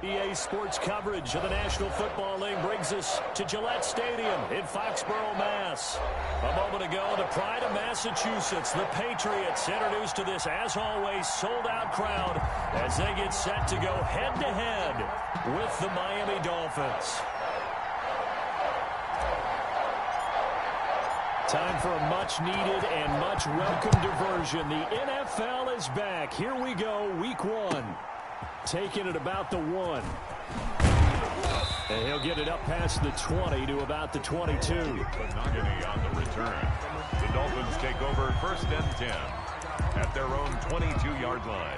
EA Sports coverage of the National Football League brings us to Gillette Stadium in Foxborough, Mass. A moment ago, the pride of Massachusetts, the Patriots, introduced to this, as always, sold-out crowd as they get set to go head-to-head with the Miami Dolphins. Time for a much-needed and much-welcome diversion. The NFL is back. Here we go, Week 1. Taking it about the 1. And he'll get it up past the 20 to about the 22. Monogamy on the return. The Dolphins take over 1st and 10 at their own 22-yard line.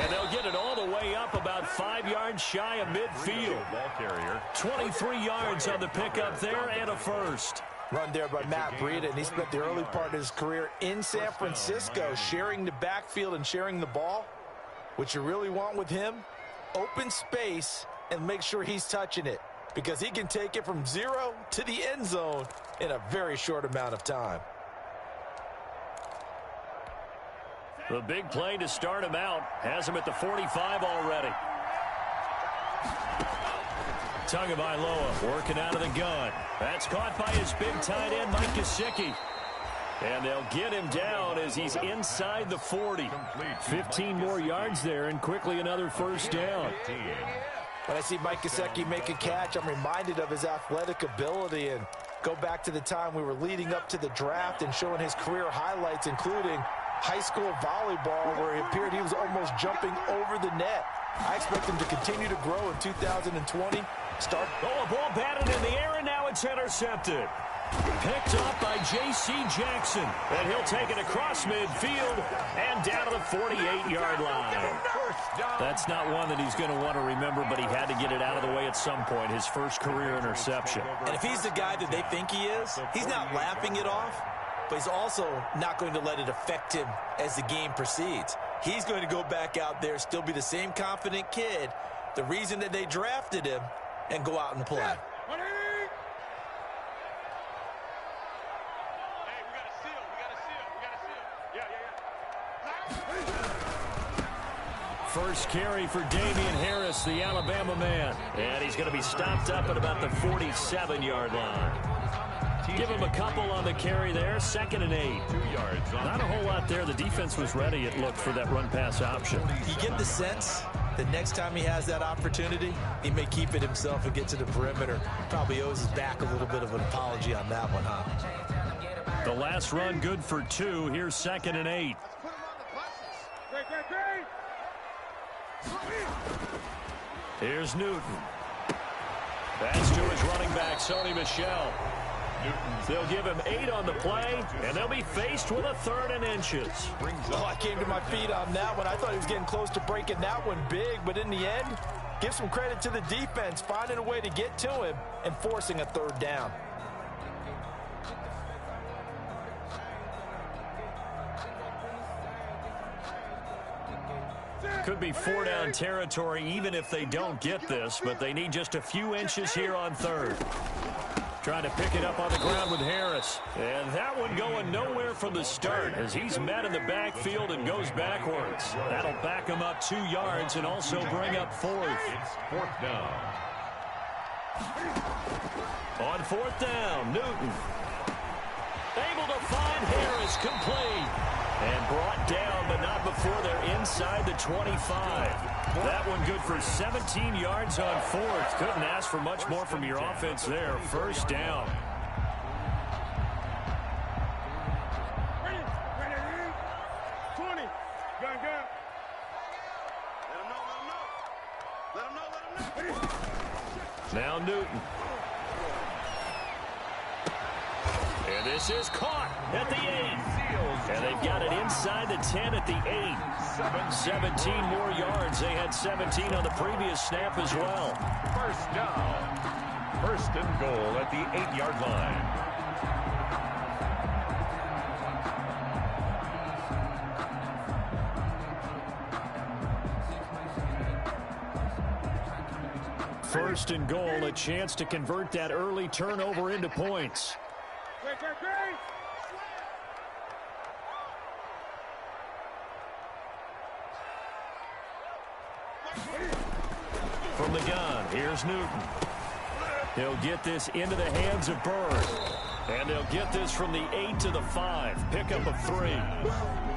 And they'll get it all the way up about 5 yards shy of midfield. 23 yards on the pickup there and a first. Run there by Matt Breida, and he spent the early part of his career in San Francisco sharing the backfield and sharing the ball. What you really want with him, open space and make sure he's touching it, because he can take it from 0 to the end zone in a very short amount of time. The big play to start him out has him at the 45 already. Tagovailoa working out of the gun. That's caught by his big tight end, Mike Gesicki. And they'll get him down as he's inside the 40. 15 more yards there, and quickly another first down. When I see Mike Gesicki make a catch, I'm reminded of his athletic ability, and go back to the time we were leading up to the draft and showing his career highlights, including high school volleyball, where he appeared he was almost jumping over the net. I expect him to continue to grow in 2020. A ball batted in the air, and now it's intercepted. Picked up by J.C. Jackson. And he'll take it across midfield and down to the 48-yard line. That's not one that he's going to want to remember, but he had to get it out of the way at some point, his first career interception. And if he's the guy that they think he is, he's not laughing it off, but he's also not going to let it affect him as the game proceeds. He's going to go back out there, still be the same confident kid, the reason that they drafted him, and go out and play. First carry for Damian Harris, the Alabama man. And he's going to be stopped up at about the 47-yard line. Give him a couple on the carry there. 2nd and 8. 2 yards. Not a whole lot there. The defense was ready, it looked, for that run-pass option. You get the sense that next time he has that opportunity, he may keep it himself and get to the perimeter. Probably owes his back a little bit of an apology on that one, huh? The last run good for 2. Here's 2nd and 8. Here's Newton. Pass to his running back, Sony Michel. They'll give him 8 on the play, and they'll be faced with a 3rd and inches. Oh, I came to my feet on that one. I thought he was getting close to breaking that one big, but in the end, give some credit to the defense, finding a way to get to him and forcing a 3rd down. Could be 4-down territory even if they don't get this, but they need just a few inches here on 3rd. Trying to pick it up on the ground with Harris. And that one going nowhere from the start as he's met in the backfield and goes backwards. That'll back him up 2 yards and also bring up 4th. It's 4th down. On 4th down, Newton. Able to find Harris, complete. And brought down, but not before they're inside the 25. That one good for 17 yards on 4th. Couldn't ask for much more from your offense there. 1st down. Now Newton. And this is caught at the 8. And they've got it inside the 10 at the 8. 17 more yards. They had 17 on the previous snap as well. 1st down. 1st and goal at the 8-yard line. First and goal, a chance to convert that early turnover into points. From the gun, here's Newton. He'll get this into the hands of Bird. And they'll get this from the 8 to the 5. Pickup of 3.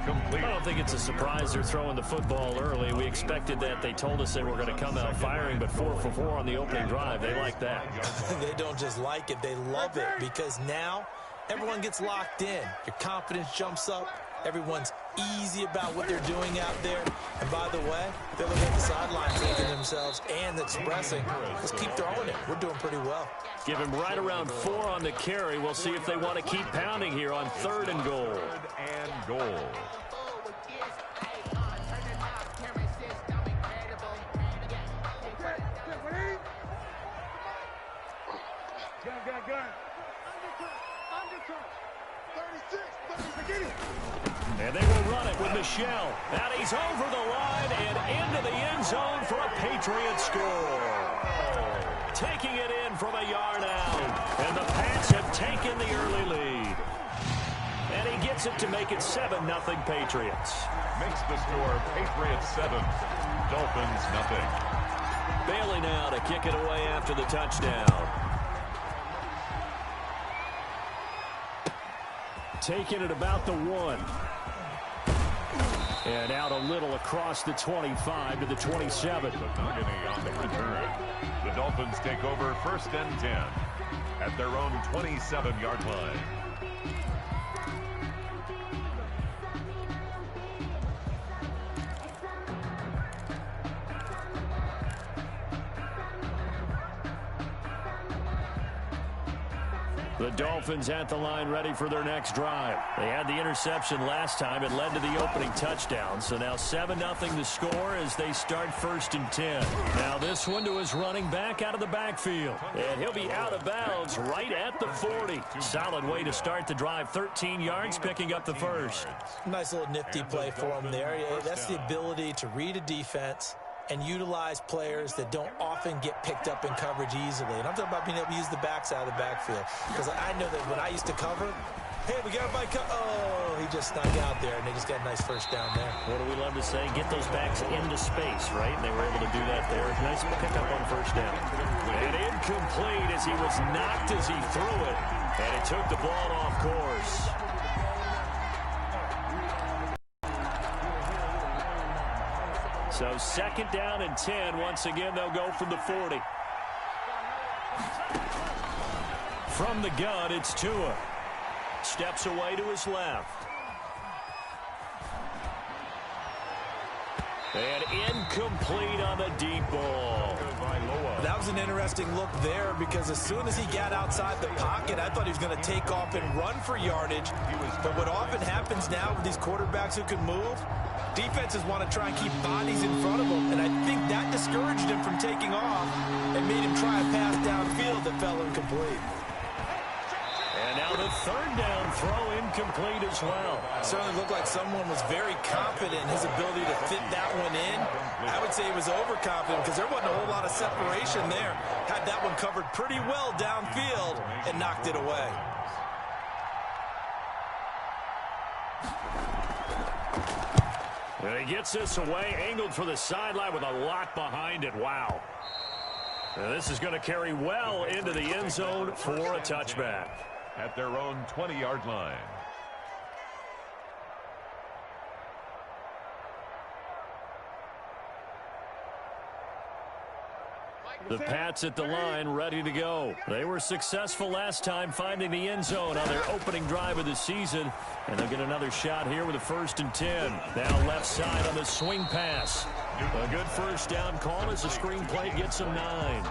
Complete. I don't think it's a surprise they're throwing the football early. We expected that. They told us they were going to come out firing, but 4 for 4 on the opening drive. They like that. They don't just like it, they love it, because now everyone gets locked in. Your confidence jumps up. Everyone's easy about what they're doing out there. And by the way, they're looking at the sideline thinking themselves and expressing, let's keep throwing it. We're doing pretty well. Give him right around 4 on the carry. We'll see if they want to keep pounding here on 3rd and goal. 3rd and goal. And they will run it with Michelle. And he's over the line and into the end zone for a Patriot score. Taking it in from a yard out. And the Pats have taken the early lead. And he gets it to make it 7-0 Patriots. Makes the score Patriots 7, Dolphins 0. Bailey now to kick it away after the touchdown. Taking it about the 1. And out a little across the 25 to the 27. Mahogany on the return. The Dolphins take over 1st and 10 at their own 27-yard line. The Dolphins at the line ready for their next drive. They had the interception last time. It led to the opening touchdown. So now 7-0 the score as they start 1st and 10. Now this one to his running back out of the backfield. And he'll be out of bounds right at the 40. Solid way to start the drive. 13 yards, picking up the first. Nice little nifty play for him there. That's the ability to read a defense and utilize players that don't often get picked up in coverage easily. And I'm talking about being able to use the backs out of the backfield. Because I know that when I used to cover, hey, we got everybody oh, he just snuck out there, and they just got a nice first down there. What do we love to say? Get those backs into space, right? And they were able to do that there. Nice pickup on first down. And incomplete as he was knocked as he threw it. And it took the ball off course. So 2nd down and 10. Once again, they'll go from the 40. From the gun, it's Tua. Steps away to his left. And incomplete on the deep ball. That was an interesting look there, because as soon as he got outside the pocket, I thought he was going to take off and run for yardage. But what often happens now with these quarterbacks who can move, defenses want to try and keep bodies in front of them, and I think that discouraged him from taking off and made him try a pass downfield that fell incomplete. And now the 3rd down throw incomplete as well. Certainly looked like someone was very confident in his ability to fit that one in. I would say he was overconfident because there wasn't a whole lot of separation there. Had that one covered pretty well downfield and knocked it away. And he gets this away, angled for the sideline with a lot behind it. Wow. And this is going to carry well into the end zone for a touchback. At their own 20-yard line. The Pats at the line, ready to go. They were successful last time finding the end zone on their opening drive of the season. And they'll get another shot here with a 1st and 10. Now left side on the swing pass. A good first down call as the screen play gets them 9.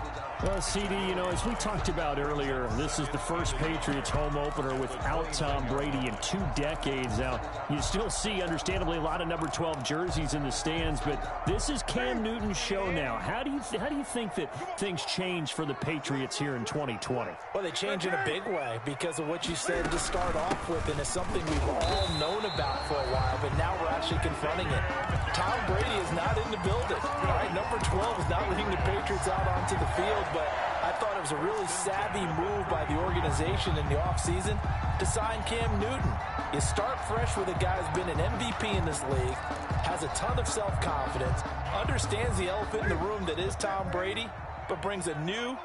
Well, CD, you know, as we talked about earlier, this is the first Patriots home opener without Tom Brady in 2 decades. Now, you still see, understandably, a lot of number 12 jerseys in the stands, but this is Cam Newton's show now. How do you think that things change for the Patriots here in 2020? Well, they change in a big way because of what you said to start off with, and it's something we've all known about for a while, but now we're actually confronting it. Tom Brady is not in the building. All right, number 12 is not leading the Patriots out onto the field, but I thought it was a really savvy move by the organization in the offseason to sign Cam Newton. You start fresh with a guy who's been an MVP in this league, has a ton of self-confidence, understands the elephant in the room that is Tom Brady, but brings a new,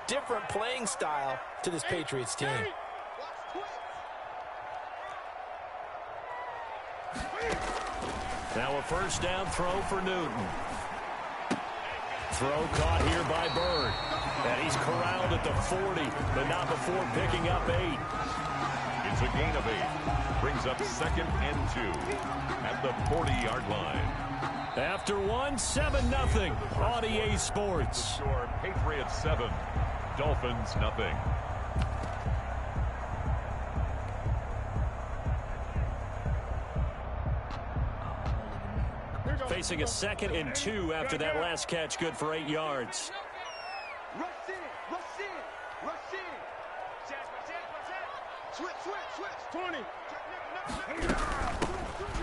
different playing style to this Patriots team. Now a first down throw for Newton. Throw caught here by Bird. And he's corralled at the 40, but not before picking up 8. It's a gain of 8. Brings up 2nd and 2 at the 40-yard line. After 7-0 on EA Sports. Score Patriots 7, Dolphins nothing. Facing a 2nd and 2 after that last catch, good for 8 yards. Rush in. Switch. 20.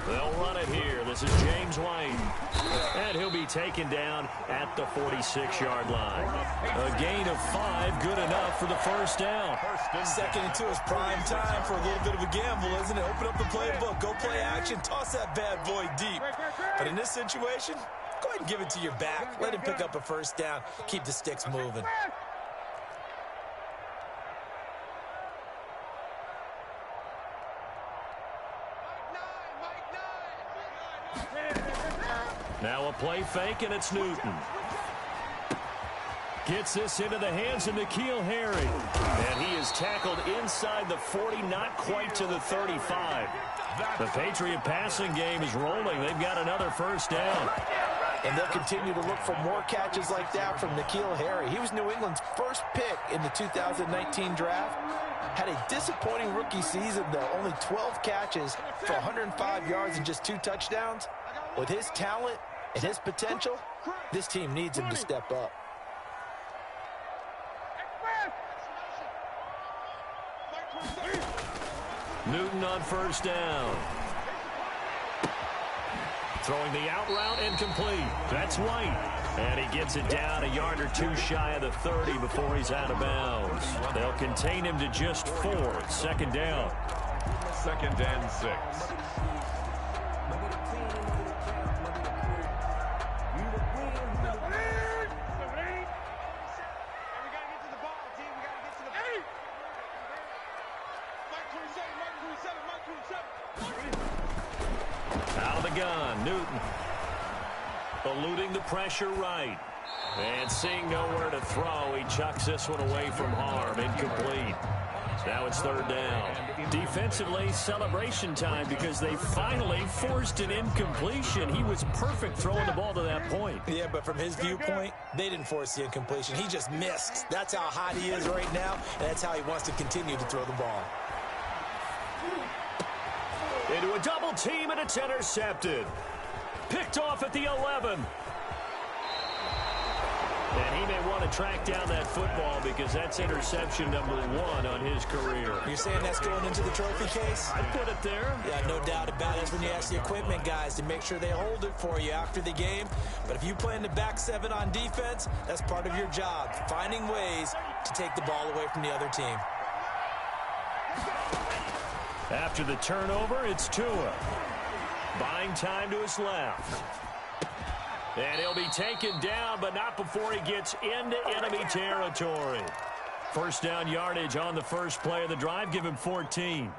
They'll run it here. This is James White. And he'll be taken down at the 46-yard line. A gain of 5, good enough for the first down. 2nd and 2 is prime time for a little bit of a gamble, isn't it? Open up the playbook, go play action, toss that bad boy deep. But in this situation, go ahead and give it to your back. Let him pick up a first down. Keep the sticks moving. Now a play fake, and it's Newton. Gets this into the hands of N'Keal Harry. And he is tackled inside the 40, not quite to the 35. The Patriot passing game is rolling. They've got another first down. And they'll continue to look for more catches like that from N'Keal Harry. He was New England's first pick in the 2019 draft. Had a disappointing rookie season, though. Only 12 catches for 105 yards and just 2 touchdowns. With his talent and his potential, this team needs him to step up. Newton on first down. Throwing the out route incomplete. That's White. And he gets it down a yard or 2 shy of the 30 before he's out of bounds. They'll contain him to just 4. 2nd down. 2nd and 6. Out of the gun, Newton. Eluding the pressure right. And seeing nowhere to throw, he chucks this one away from harm. Incomplete. Now it's 3rd down. Defensively, celebration time because they finally forced an incompletion. He was perfect throwing the ball to that point. Yeah, but from his viewpoint, they didn't force the incompletion. He just missed. That's how hot he is right now, and that's how he wants to continue to throw the ball. Into a double team, and it's intercepted. Picked off at the 11. And he may want to track down that football because that's interception number 1 on his career. You're saying that's going into the trophy case? I put it there. Yeah, no doubt about it. That's when you ask the equipment guys to make sure they hold it for you after the game. But if you play in the back 7 on defense, that's part of your job, finding ways to take the ball away from the other team. After the turnover, it's Tua. Buying time to his left. And he'll be taken down, but not before he gets into enemy territory. First down yardage on the first play of the drive. Give him 14.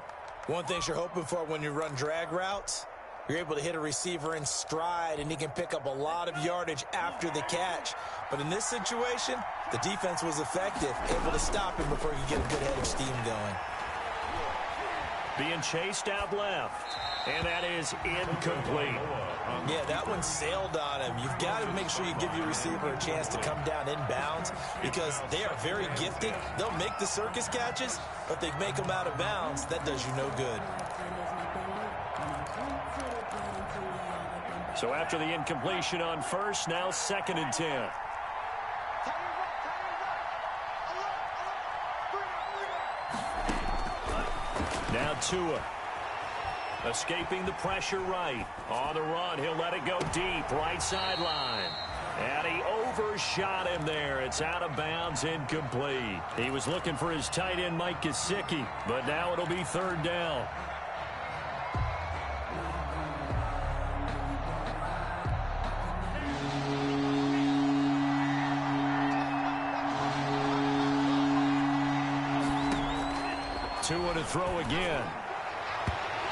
One thing you're hoping for when you run drag routes, you're able to hit a receiver in stride, and he can pick up a lot of yardage after the catch. But in this situation, the defense was effective, able to stop him before he could get a good head of steam going. being chased out left. And that is incomplete. Yeah, that one sailed on him. You've got to make sure you give your receiver a chance to come down inbounds because they are very gifted. They'll make the circus catches, but they make them out of bounds. That does you no good. So after the incompletion on first, now 2nd and 10. Now Tua. Escaping the pressure right. On the run, he'll let it go deep. Right sideline. And he overshot him there. It's out of bounds, incomplete. He was looking for his tight end, Mike Gesicki, but now it'll be 3rd down. Tua to throw again.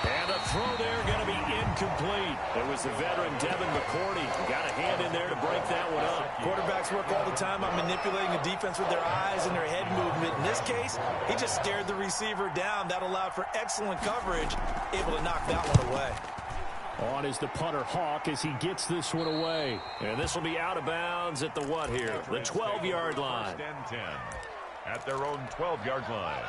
And the throw there going to be incomplete. It was the veteran Devin McCourty. Got a hand in there to break that one up. Quarterbacks work all the time on manipulating the defense with their eyes and their head movement. In this case, he just stared the receiver down. That allowed for excellent coverage, able to knock that one away. On is the punter Hawk as he gets this one away. And this will be out of bounds at the what here? The 12-yard line. 1st and 10 at their own 12-yard line.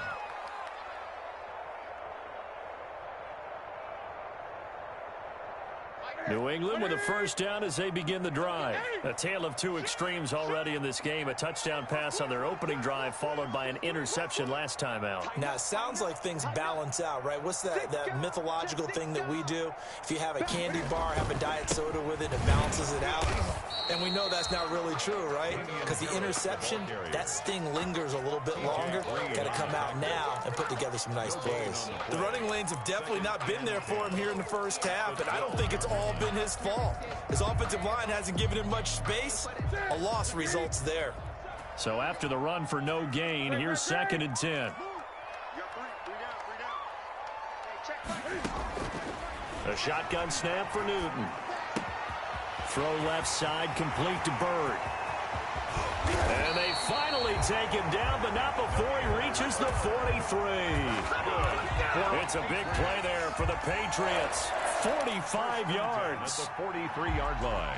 New England with a 1st down as they begin the drive. A tale of two extremes already in this game. A touchdown pass on their opening drive followed by an interception last time out. Now, it sounds like things balance out, right? What's that mythological thing that we do? If you have a candy bar, have a diet soda with it, it balances it out. And we know that's not really true, right? Because the interception, that sting lingers a little bit longer. Got to come out now and put together some nice plays. The running lanes have definitely not been there for him here in the first half, and I don't think it's all been his fault. His offensive line hasn't given him much space. A loss results there. So after the run for no gain, here's 2nd and 10. A shotgun snap for Newton. Throw left side, complete to Bird. And they finally take him down, but not before he reaches the 43. It's a big play there for the Patriots. 45 yards. At the 43-yard line.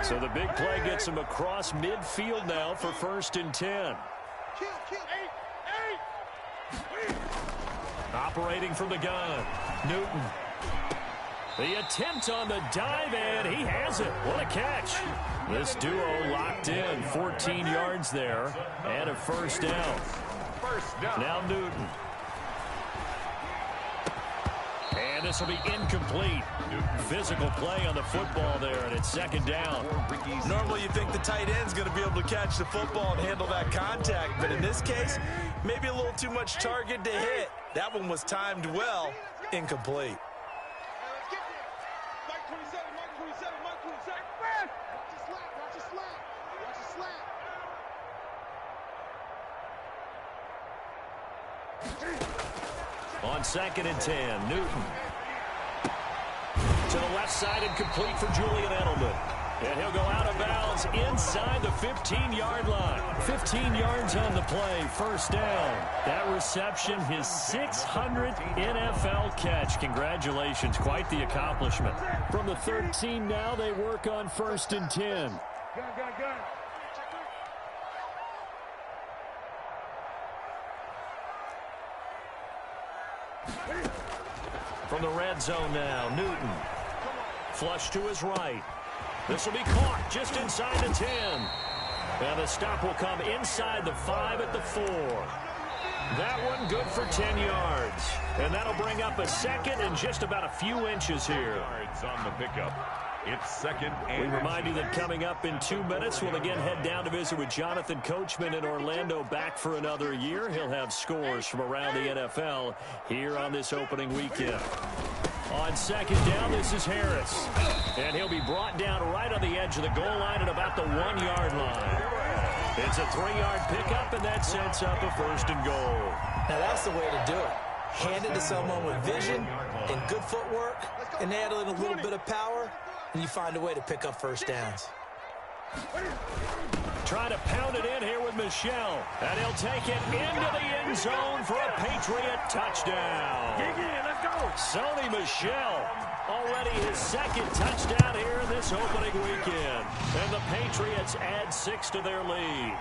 So the big play gets him across midfield now for 1st and 10. Operating from the gun, Newton. The attempt on the dive, and he has it. What a catch. This duo locked in. 14 yards there and a 1st down. Now Newton. And this will be incomplete. Physical play on the football there, and it's 2nd down. Normally you think the tight end's going to be able to catch the football and handle that contact, but in this case, maybe a little too much target to hit. That one was timed well, incomplete. On 2nd and 10, Newton. To the left side and complete for Julian Edelman. And he'll go out of bounds inside the 15-yard line. 15 yards on the play, 1st down. That reception, his 600th NFL catch. Congratulations, quite the accomplishment. From the 13 now, they work on 1st and 10. From the red zone now, Newton. Flush to his right. This will be caught just inside the 10. And the stop will come inside the 5 at the 4. That one good for 10 yards. And that'll bring up a 2nd and just about a few inches here. Yards on the pickup. It's 2nd and we remind you that coming up in 2 minutes, we'll again head down to visit with Jonathan Coachman in Orlando, back for another year. He'll have scores from around the NFL here on this opening weekend. On 2nd down, this is Harris. And he'll be brought down right on the edge of the goal line at about the 1-yard line. It's a 3-yard pickup, and that sets up a 1st and goal. Now that's the way to do it. Hand it to someone with vision and good footwork, and add in a little bit of power, and you find a way to pick up 1st downs. Trying to pound it in here with Michel. And he'll take it into the end zone for a Patriot touchdown. Let's go. Sony Michel, already his second touchdown here in this opening weekend. And the Patriots add 6 to their lead.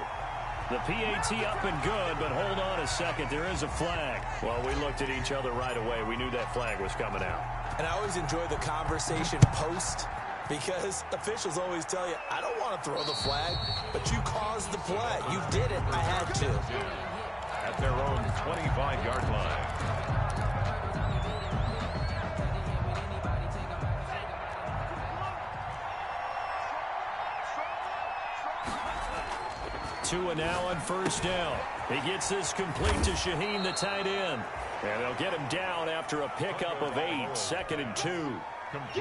The PAT up and good, but hold on a second. There is a flag. Well, we looked at each other right away. We knew that flag was coming out. And I always enjoy the conversation post, because officials always tell you, I don't want to throw the flag, but you caused the play. You did it. I had to. At their own 25-yard line. Tua now on first down. He gets this complete to Shaheen, the tight end. And they'll get him down after a pickup of 8, 2nd and 2.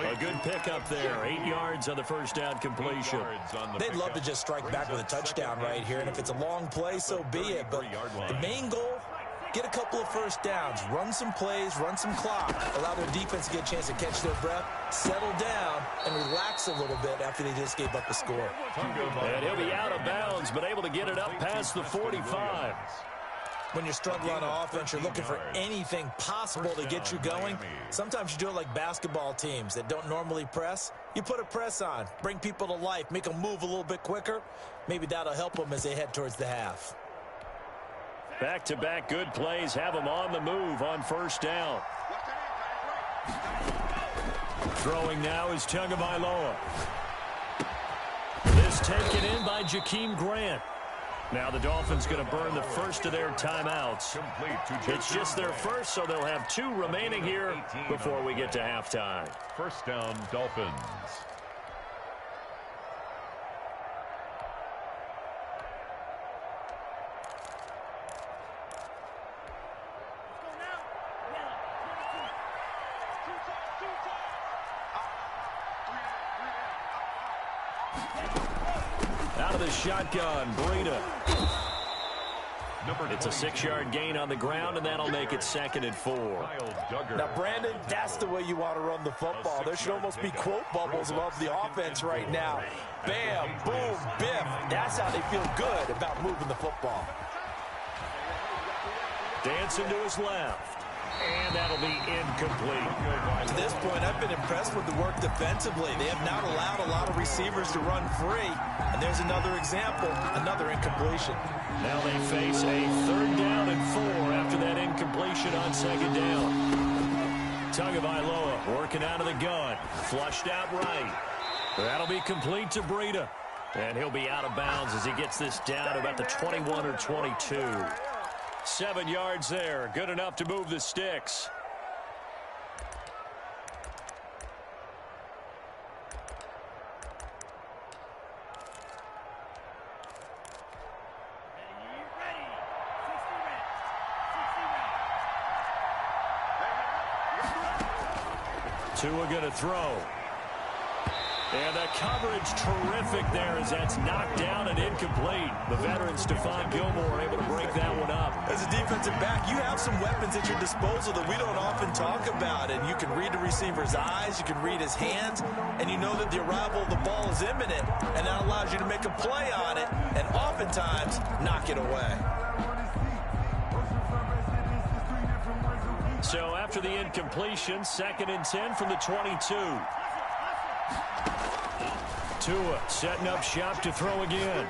A good pickup there. 8 yards on the first down completion. They'd love to just strike back with a touchdown right here, and if it's a long play, so be it. But the main goal, get a couple of first downs, run some plays, run some clock, allow their defense to get a chance to catch their breath, settle down, and relax a little bit after they just gave up a score. And he'll be out of bounds, but able to get it up past the 45. When you're struggling on offense, you're looking for anything possible to get you going. Sometimes you do it like basketball teams that don't normally press. You put a press on, bring people to life, make them move a little bit quicker. Maybe that'll help them as they head towards the half. Back-to-back good plays have them on the move on first down. Throwing now is Tagovailoa. This taken in by Jakeem Grant. Now the Dolphins going to burn the first of their timeouts. It's just their first, so they'll have 2 remaining here before we get to halftime. First down, Dolphins. Out of the shotgun, Breida. It's a 6-yard gain on the ground, and that'll make it 2nd and 4. Now, Brandon, that's the way you want to run the football. There should almost be quote bubbles above the offense right now. Bam, boom, biff. That's how they feel good about moving the football. Dancing to his left. And that'll be incomplete. To this point, I've been impressed with the work defensively. They have not allowed a lot of receivers to run free. And there's another example, another incompletion. Now they face a 3rd down and 4 after that incompletion on 2nd down. Tagovailoa working out of the gun. Flushed out right. That'll be complete to Breida. And he'll be out of bounds as he gets this down to about the 21 or 22. 7 yards there. Good enough to move the sticks. Tua going to throw. And the coverage terrific there as that's knocked down and incomplete. The veteran Stephon Gilmore able to break that one up. As a defensive back, you have some weapons at your disposal that we don't often talk about. And you can read the receiver's eyes, you can read his hands, and you know that the arrival of the ball is imminent. And that allows you to make a play on it and oftentimes knock it away. So after the incompletion, 2nd and 10 from the 22. Tua setting up shop to throw again.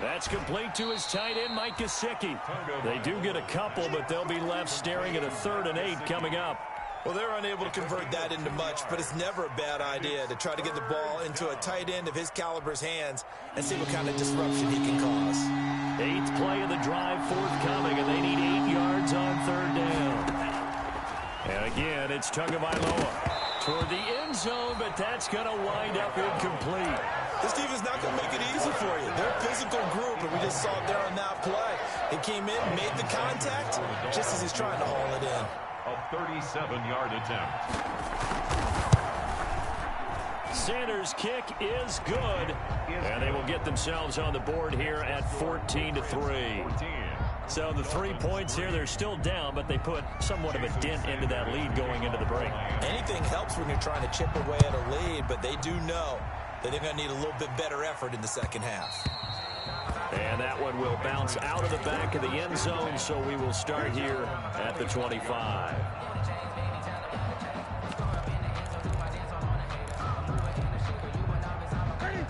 That's complete to his tight end, Mike Gesicki. They do get a couple, but they'll be left staring at a 3rd and 8 coming up. Well, they're unable to convert that into much, but it's never a bad idea to try to get the ball into a tight end of his caliber's hands and see what kind of disruption he can cause. 8th play of the drive forthcoming, and they need 8 yards on 3rd down. And again, it's Tagovailoa toward the end zone, but that's going to wind up incomplete. This defense not going to make it easy for you. They're a physical group, and we just saw it there on that play. They came in, made the contact, just as he's trying to haul it in. A 37-yard attempt. Sanders' kick is good, and they will get themselves on the board here at 14-3. So the 3 points here, they're still down, but they put somewhat of a dent into that lead going into the break. Anything helps when you're trying to chip away at a lead, but they do know that they're going to need a little bit better effort in the second half. And that one will bounce out of the back of the end zone, so we will start here at the 25.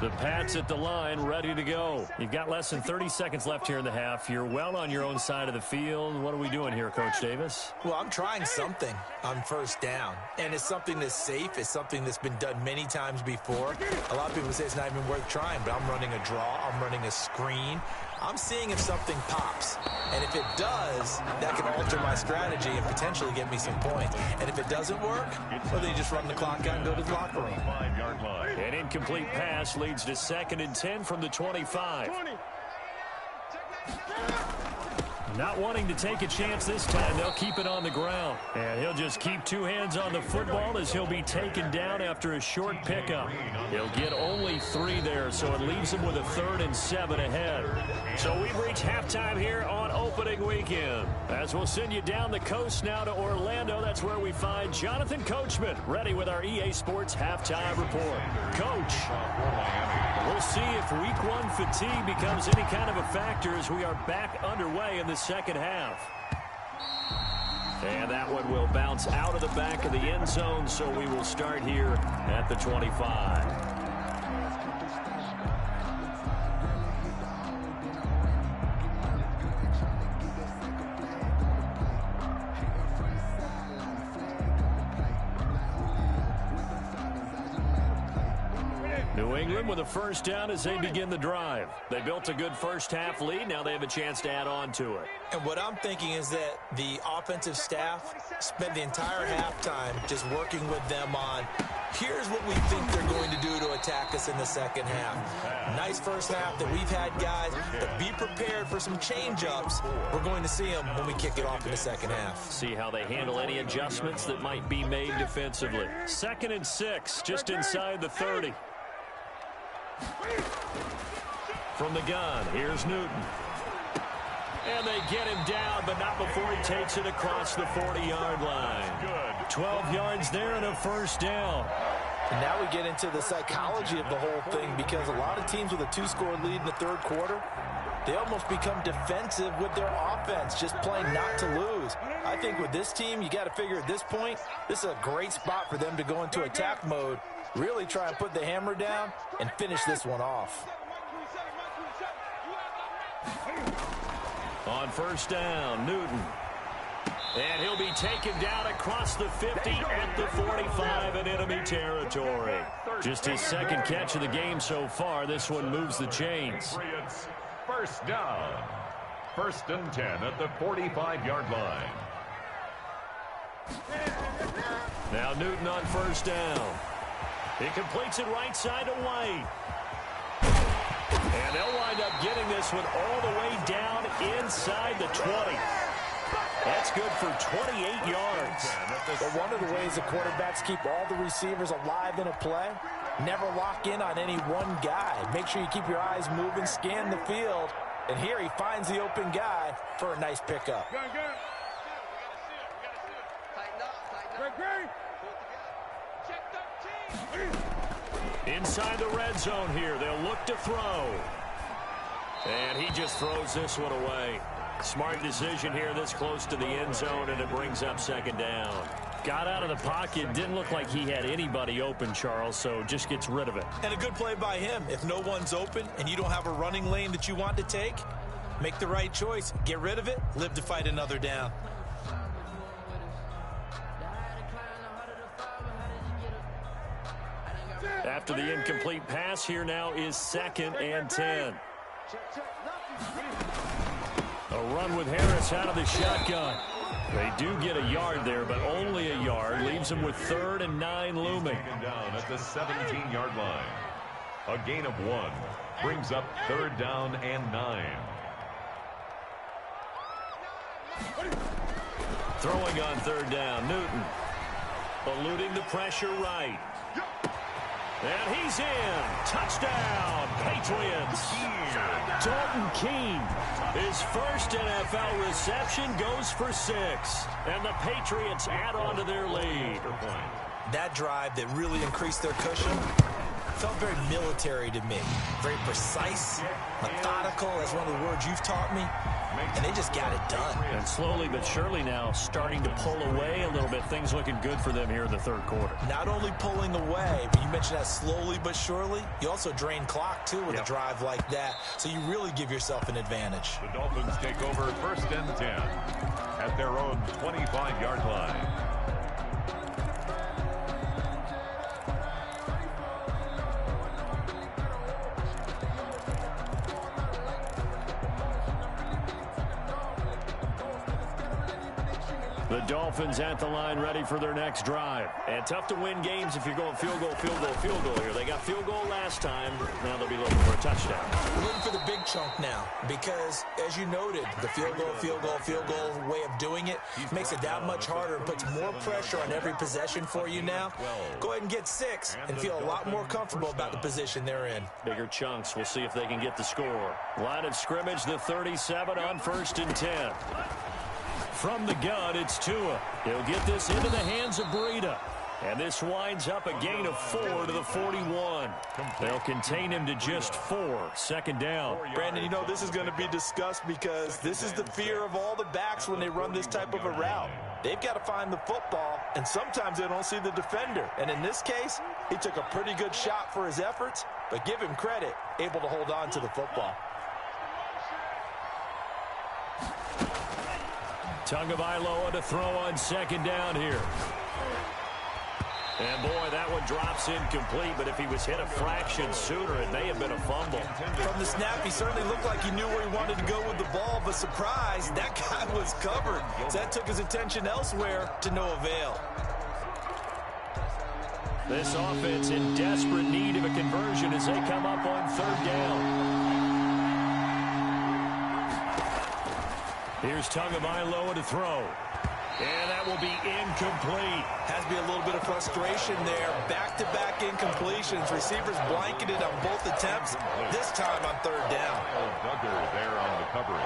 The Pats at the line, ready to go. You've got less than 30 seconds left here in the half. You're well on your own side of the field. What are we doing here, Coach Davis? Well, I'm trying something on first down, and it's something that's safe. It's something that's been done many times before. A lot of people say it's not even worth trying, but I'm running a draw. I'm running a screen. I'm seeing if something pops. And if it does, that can alter my strategy and potentially get me some points. And if it doesn't work, well, then you just run the clock out and go to the locker room. An incomplete pass leads to 2nd and 10 from the 25. Not wanting to take a chance this time, they'll keep it on the ground. And he'll just keep two hands on the football as he'll be taken down after a short pickup. He'll get only 3 there, so it leaves him with a 3rd and 7 ahead. So we've reached halftime here on opening weekend. As we'll send you down the coast now to Orlando, that's where we find Jonathan Coachman, ready with our EA Sports halftime report. Coach, we'll see if week 1 fatigue becomes any kind of a factor as we are back underway in the second half. And that one will bounce out of the back of the end zone, so we will start here at the 25. New England with a first down as they begin the drive. They built a good first half lead. Now they have a chance to add on to it. And what I'm thinking is that the offensive staff spent the entire halftime just working with them on, here's what we think they're going to do to attack us in the second half. Nice first half that we've had, guys, but be prepared for some change-ups. We're going to see them when we kick it off in the second half. See how they handle any adjustments that might be made defensively. 2nd and 6, just inside the 30. From the gun, here's Newton. And they get him down, but not before he takes it across the 40-yard line. 12 yards there and a first down. And now we get into the psychology of the whole thing, because a lot of teams with a 2-score lead in the third quarter, they almost become defensive with their offense, just playing not to lose. I think with this team, you got to figure at this point, this is a great spot for them to go into attack mode, really try and put the hammer down and finish this one off. On first down, Newton. And he'll be taken down across the 50 at the 45 in enemy territory. Just his second catch of the game so far. This one moves the chains. First down. 1st and 10 at the 45-yard line. Now Newton on first down. He completes it right side to White. And they'll wind up getting this one all the way down inside the 20. That's good for 28 yards. But one of the ways the quarterbacks keep all the receivers alive in a play, never lock in on any one guy. Make sure you keep your eyes moving, scan the field. And here he finds the open guy for a nice pickup. Inside the red zone here. They'll look to throw. And he just throws this one away. Smart decision here this close to the end zone, and it brings up 2nd down. Got out of the pocket. Didn't look like he had anybody open, Charles, so just gets rid of it. And a good play by him. If no one's open and you don't have a running lane that you want to take, make the right choice. Get rid of it. Live to fight another down. After the incomplete pass, here now is 2nd and 10. A run with Harris out of the shotgun. They do get a yard there, but only a yard. Leaves them with 3rd and 9 looming. Down at the 17-yard line. A gain of 1 brings up 3rd down and 9. Throwing on 3rd down, Newton. Eluding the pressure right. And he's in. Touchdown, Patriots. Dalton Keene. His first NFL reception goes for 6. And the Patriots add on to their lead. That drive that really increased their cushion felt very military to me. Very precise, methodical. That's one of the words you've taught me. And they just got it done. And slowly but surely now starting to pull away a little bit. Things looking good for them here in the third quarter. Not only pulling away, but you mentioned that slowly but surely. You also drain clock, too, with a drive like that. So you really give yourself an advantage. The Dolphins take over 1st and 10 at their own 25-yard line. The Dolphins at the line ready for their next drive. And tough to win games if you're going field goal, field goal, field goal here. They got field goal last time. Now they'll be looking for a touchdown. We're looking for the big chunk now because, as you noted, the field goal, field goal, field goal way of doing it makes it that much harder and puts more pressure on every possession for you now. Go ahead and get 6 and feel a lot more comfortable about the position they're in. Bigger chunks. We'll see if they can get the score. Line of scrimmage, the 37 on 1st and 10. From the gun, it's Tua. He'll get this into the hands of Breida. And this winds up a gain of 4 to the 41. They'll contain him to just 4. 2nd down. Brandon, you know this is going to be discussed because this is the fear of all the backs when they run this type of a route. They've got to find the football, and sometimes they don't see the defender. And in this case, he took a pretty good shot for his efforts, but give him credit, able to hold on to the football. Tagovailoa to throw on 2nd down here. And, boy, that one drops incomplete, but if he was hit a fraction sooner, it may have been a fumble. From the snap, he certainly looked like he knew where he wanted to go with the ball, but surprise, that guy was covered. So that took his attention elsewhere to no avail. This offense in desperate need of a conversion as they come up on 3rd down. Here's Tagovailoa to throw. And that will be incomplete. Has to be a little bit of frustration there. Back-to-back incompletions. Receivers blanketed on both attempts, this time on 3rd down. Duggar there on the coverage.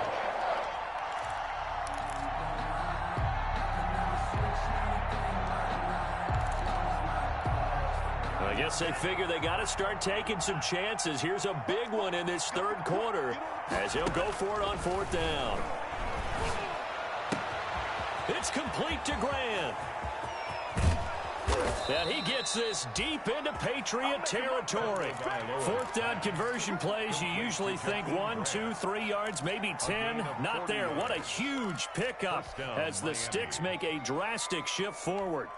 I guess they figure they got to start taking some chances. Here's a big one in this 3rd quarter as he'll go for it on 4th down. It's complete to Grant. And he gets this deep into Patriot territory. 4th down conversion plays, you usually think 1, 2, 3 yards, maybe 10. Not there. What a huge pickup as the sticks make a drastic shift forward.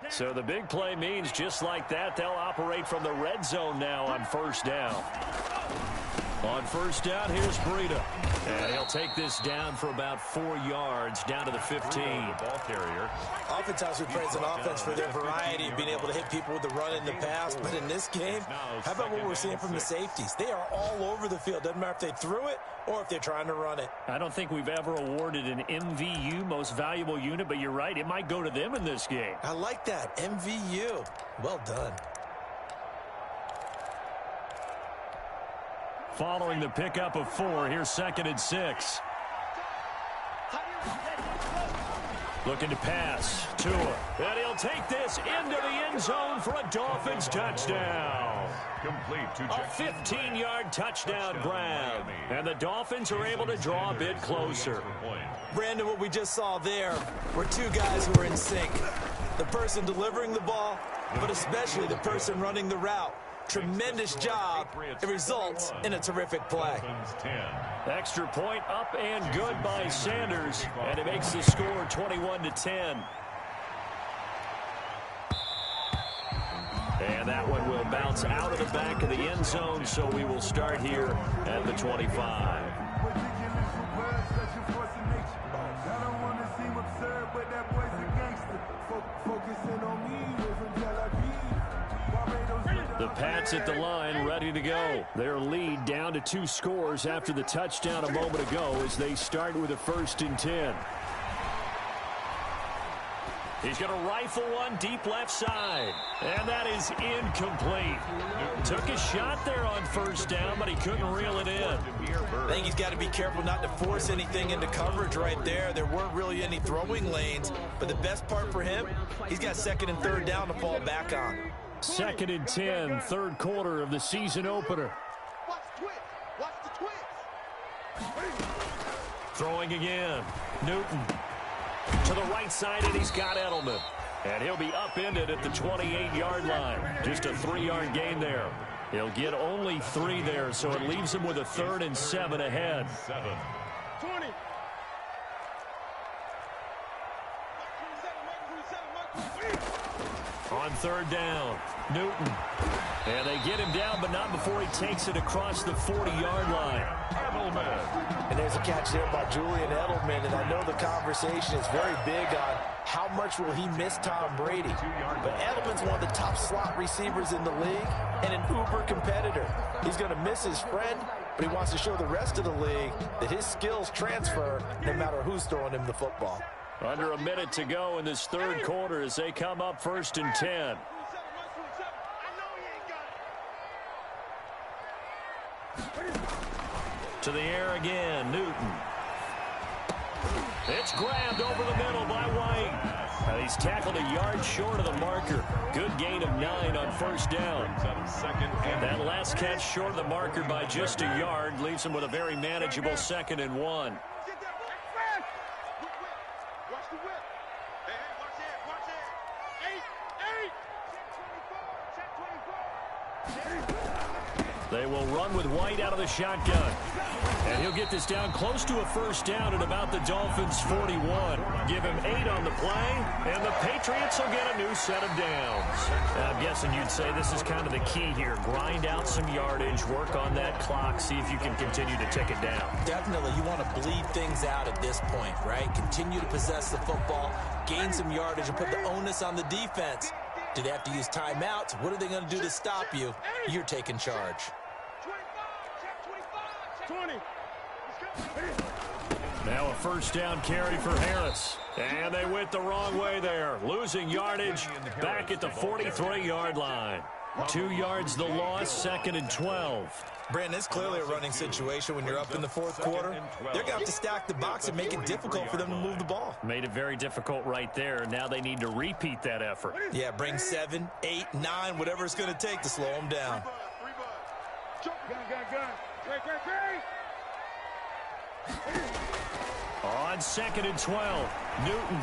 So the big play means just like that, they'll operate from the red zone now on 1st down. On 1st down, here's Breida. And he'll take this down for about 4 yards, down to the 15. Ball carrier. Oftentimes we praise an offense for their variety of being able to hit people with the run in the pass. But in this game, how about what we're seeing from the safeties? They are all over the field. Doesn't matter if they threw it or if they're trying to run it. I don't think we've ever awarded an MVU, most valuable unit, but you're right, it might go to them in this game. I like that, MVU. Well done. Following the pickup of 4, here's 2nd and 6. Looking to pass. Tua. And he'll take this into the end zone for a Dolphins touchdown. Complete to A 15-yard touchdown grab. And the Dolphins are able to draw a bit closer. Brandon, what we just saw there were 2 guys who were in sync. The person delivering the ball, but especially the person running the route. Tremendous job. It results in a terrific play. Extra point up and good by Sanders. And it makes the score 21-10. And that one will bounce out of the back of the end zone, so we will start here at the 25. The Pats at the line, ready to go. Their lead down to 2 scores after the touchdown a moment ago as they start with a 1st and 10. He's going to rifle one deep left side. And that is incomplete. Took a shot there on first down, but he couldn't reel it in. I think he's got to be careful not to force anything into coverage right there. There weren't really any throwing lanes. But the best part for him, he's got second and third down to fall back on. 2nd and 10, third quarter of the season opener. Watch the twist. Watch the twist. Throwing again. Newton to the right side, and he's got Edelman. And he'll be upended at the 28-yard line. Just a 3-yard gain there. He'll get only 3 there, so it leaves him with a 3rd and 7 ahead. 20. On third down, Newton. And they get him down, but not before he takes it across the 40-yard line. Edelman. And there's a catch there by Julian Edelman, and I know the conversation is very big on how much will he miss Tom Brady. But Edelman's one of the top slot receivers in the league and an uber competitor. He's going to miss his friend, but he wants to show the rest of the league that his skills transfer no matter who's throwing him the football. Under a minute to go in this third quarter as they come up 1st and 10. To the air again, Newton. It's grabbed over the middle by White. And he's tackled a yard short of the marker. Good gain of 9 on first down. That last catch short of the marker by just a yard leaves him with a very manageable 2nd and 1. They will run with White out of the shotgun. And he'll get this down close to a first down at about the Dolphins' 41. Give him 8 on the play, and the Patriots will get a new set of downs. I'm guessing you'd say this is kind of the key here. Grind out some yardage, work on that clock, see if you can continue to take it down. Definitely, you want to bleed things out at this point, right? Continue to possess the football, gain some yardage, and put the onus on the defense. Do they have to use timeouts? What are they going to do to stop you? You're taking charge. 20. Now a first down carry for Harris. And they went the wrong way there. Losing yardage back at the 43-yard line. 2 yards the loss, 2nd and 12. Brandon, it's clearly a running situation when you're up in the fourth quarter. They're going to have to stack the box and make it difficult for them to move the ball. Made it very difficult right there. Now they need to repeat that effort. Yeah, bring 7, 8, 9, whatever it's going to take to slow them down. On 2nd and 12, Newton.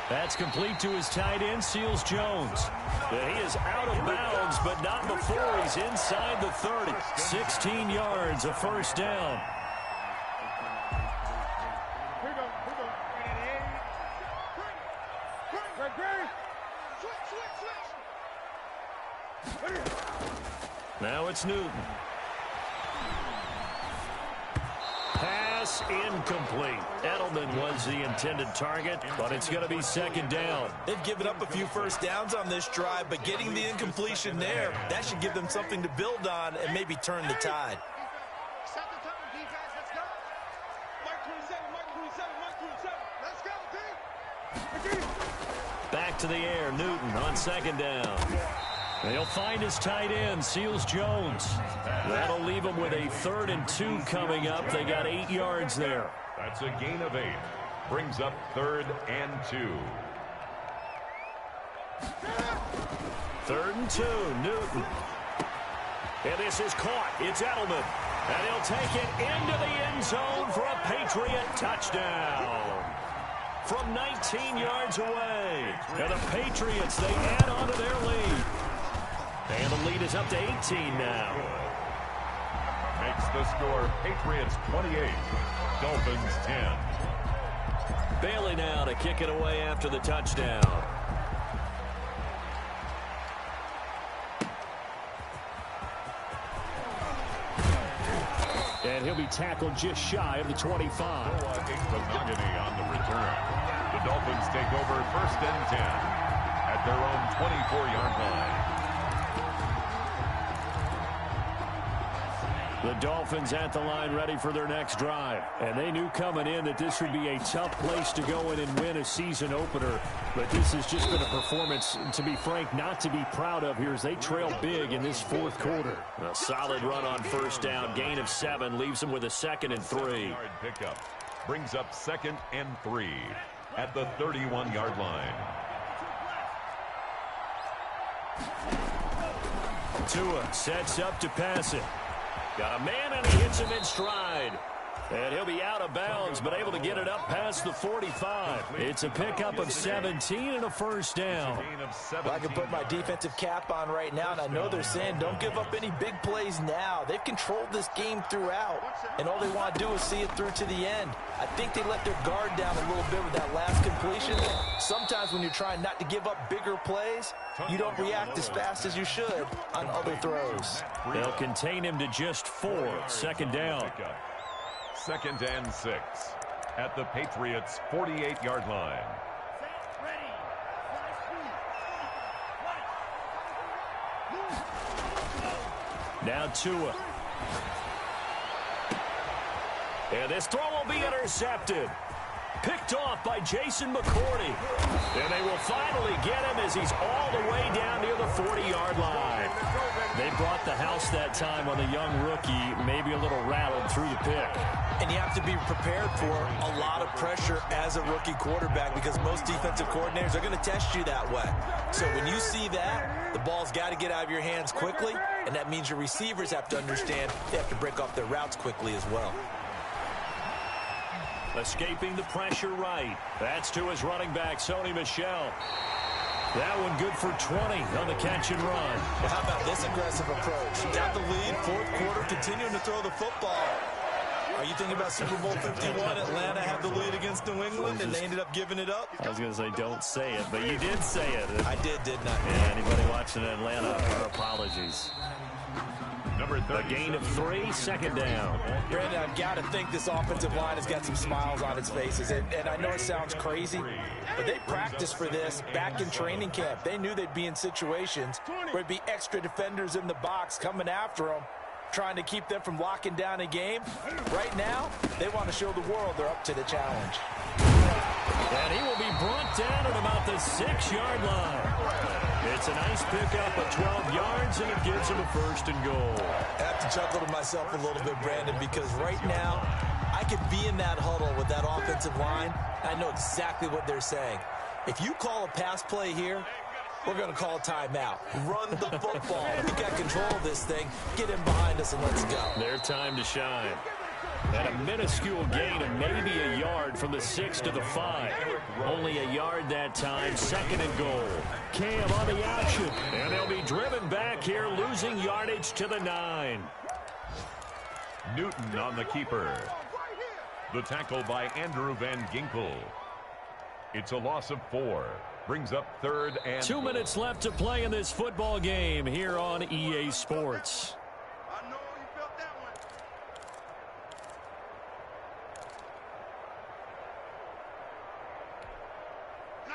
That's complete to his tight end, Seals Jones. He is out of bounds, but not before he's inside the 30. 16 yards, a first down. Now it's Newton. Pass incomplete. Edelman was the intended target, but it's going to be 2nd down. They've given up a few first downs on this drive, but getting the incompletion there, that should give them something to build on and maybe turn the tide. Set the tone, defense. Let's go. Mike 27. Let's go, D. Back to the air, Newton on 2nd down. They'll find his tight end, Seals Jones. That'll leave him with a 3rd and 2 coming up. They got 8 yards there. That's a gain of 8. Brings up 3rd and 2. 3rd and 2, Newton. And this is caught. It's Edelman. And he'll take it into the end zone for a Patriot touchdown. From 19 yards away. And the Patriots, they add on to their lead. And the lead is up to 18 now. Makes the score Patriots 28, Dolphins 10. Bailey now to kick it away after the touchdown. And he'll be tackled just shy of the 25. Monogany on the return. The Dolphins take over 1st and 10 at their own 24-yard line. The Dolphins at the line ready for their next drive. And they knew coming in that this would be a tough place to go in and win a season opener. But this has just been a performance, to be frank, not to be proud of here as they trail big in this fourth quarter. A solid run on first down. Gain of 7 leaves them with a 2nd and 3. Yard pickup brings up 2nd and 3 at the 31-yard line. Tua sets up to pass it. Got a man and he hits him in stride. And he'll be out of bounds, but able to get it up past the 45. It's a pickup of 17 and a first down. Well, I can put my defensive cap on right now, and I know they're saying don't give up any big plays now. They've controlled this game throughout, and all they want to do is see it through to the end. I think they let their guard down a little bit with that last completion. Sometimes when you're trying not to give up bigger plays, you don't react as fast as you should on other throws. They'll contain him to just 4. 2nd down. 2nd and 6 at the Patriots' 48-yard line. Now Tua. And this throw will be intercepted. Picked off by Jason McCourty. And they will finally get him as he's all the way down near the 40-yard line. They brought the house that time on the young rookie, maybe a little rattled through the pick. And you have to be prepared for a lot of pressure as a rookie quarterback because most defensive coordinators are going to test you that way. So when you see that, the ball's got to get out of your hands quickly, and that means your receivers have to understand they have to break off their routes quickly as well. Escaping the pressure right. That's to his running back, Sony Michel. That one good for 20 on the catch and run. Well, how about this aggressive approach? Got the lead, fourth quarter, continuing to throw the football. Are you thinking about Super Bowl 51? Atlanta had the lead against New England, and they ended up giving it up? I was going to say, don't say it, but you did say it. I didn't I? Yeah, anybody watching Atlanta, our apologies. A gain of 3, 2nd down. Brandon, I've got to think this offensive line has got some smiles on its faces. And I know it sounds crazy, but they practiced for this back in training camp. They knew they'd be in situations where there'd be extra defenders in the box coming after them, trying to keep them from locking down a game. Right now, they want to show the world they're up to the challenge. And he will be brought down at about the 6-yard line. It's a nice pickup of 12 yards, and it gives him a 1st and goal. I have to chuckle to myself a little bit, Brandon, because right now, I could be in that huddle with that offensive line. I know exactly what they're saying. If you call a pass play here, we're going to call a timeout. Run the football. We got control of this thing. Get in behind us and let's go. Their time to shine. And a minuscule gain of maybe a yard from the 6 to the 5. Only a yard that time, 2nd and goal. Cam on the action. And they'll be driven back here, losing yardage to the 9. Newton on the keeper. The tackle by Andrew Van Ginkel. It's a loss of 4. Brings up 3rd and 2 minutes left to play in this football game here on EA Sports.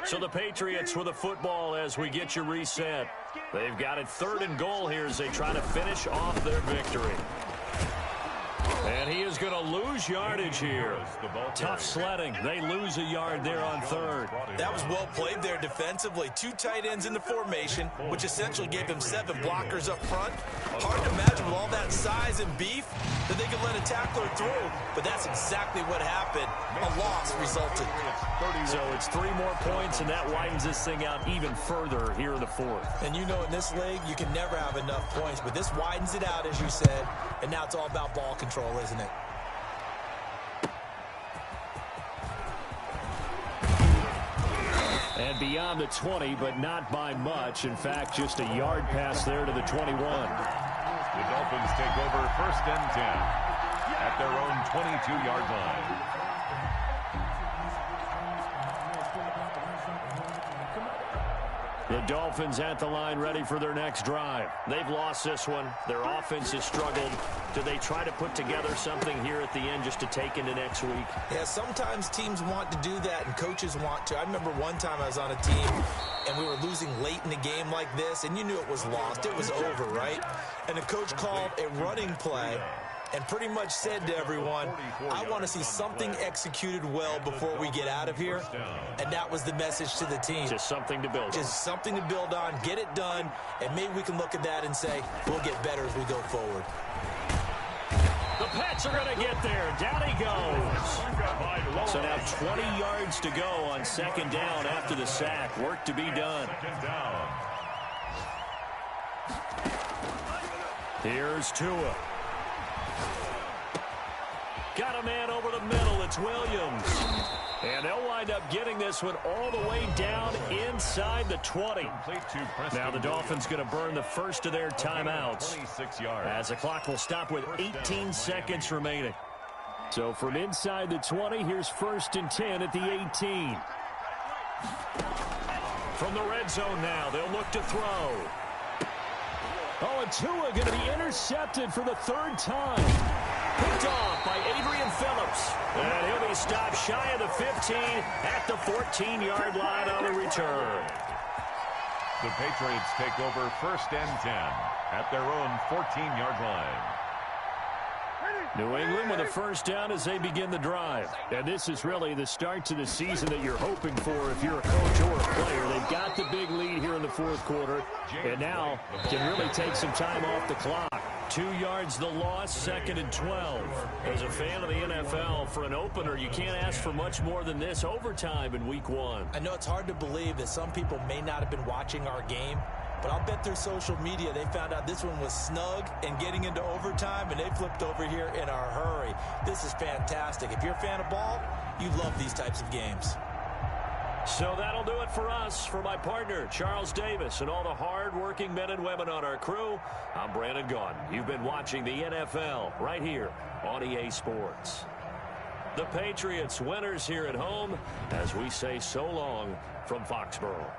So the Patriots with the football as we get you reset. They've got it 3rd and goal here as they try to finish off their victory. And he is going to lose yardage here. Tough sledding. They lose a yard there on 3rd. That was well played there defensively. 2 tight ends in the formation, which essentially gave him 7 blockers up front. Hard to imagine with all that size and beef that they could let a tackler through, but that's exactly what happened. A loss resulted. So it's 3 more points, and that widens this thing out even further here in the 4th. And you know in this league, you can never have enough points, but this widens it out, as you said, and now it's all about ball control, isn't it? And beyond the 20, but not by much. In fact, just a yard pass there to the 21. The Dolphins take over 1st and 10 at their own 22-yard line. The Dolphins at the line ready for their next drive. They've lost this one. Their offense has struggled. Do they try to put together something here at the end just to take into next week? Yeah, sometimes teams want to do that and coaches want to. I remember one time I was on a team and we were losing late in a game like this, and you knew it was lost. It was over, right? And the coach called a running play and pretty much said to everyone, I want to see something executed well before we get out of here. And that was the message to the team. Just something to build on. Just something to build on, get it done, and maybe we can look at that and say, we'll get better as we go forward. The Pats are going to get there. Down he goes. So now 20 yards to go on second down after the sack. Work to be done. Here's Tua. Got a man over the middle. It's Williams. And they'll wind up getting this one all the way down inside the 20. Now the Dolphins going to burn the first of their timeouts as the clock will stop with 18 seconds remaining. So from inside the 20, here's 1st and 10 at the 18. From the red zone now, they'll look to throw. Oh, and Tua going to be intercepted for the 3rd time. Picked off by Adrian Phillips. And he'll be stopped shy of the 15 at the 14-yard line on the return. The Patriots take over 1st and 10 at their own 14-yard line. New England with a 1st down as they begin the drive. And this is really the start to the season that you're hoping for if you're a coach or a player. They've got the big lead here in the 4th quarter, and now can really take some time off the clock. 2 yards the loss, 2nd and 12. As a fan of the NFL, for an opener, you can't ask for much more than this overtime in week 1. I know it's hard to believe that some people may not have been watching our game, but I'll bet through social media they found out this one was snug and getting into overtime, and they flipped over here in a hurry. This is fantastic. If you're a fan of ball, you love these types of games. So that'll do it for us. For my partner, Charles Davis, and all the hard-working men and women on our crew, I'm Brandon Gaudin. You've been watching the NFL right here on EA Sports. The Patriots winners here at home as we say so long from Foxborough.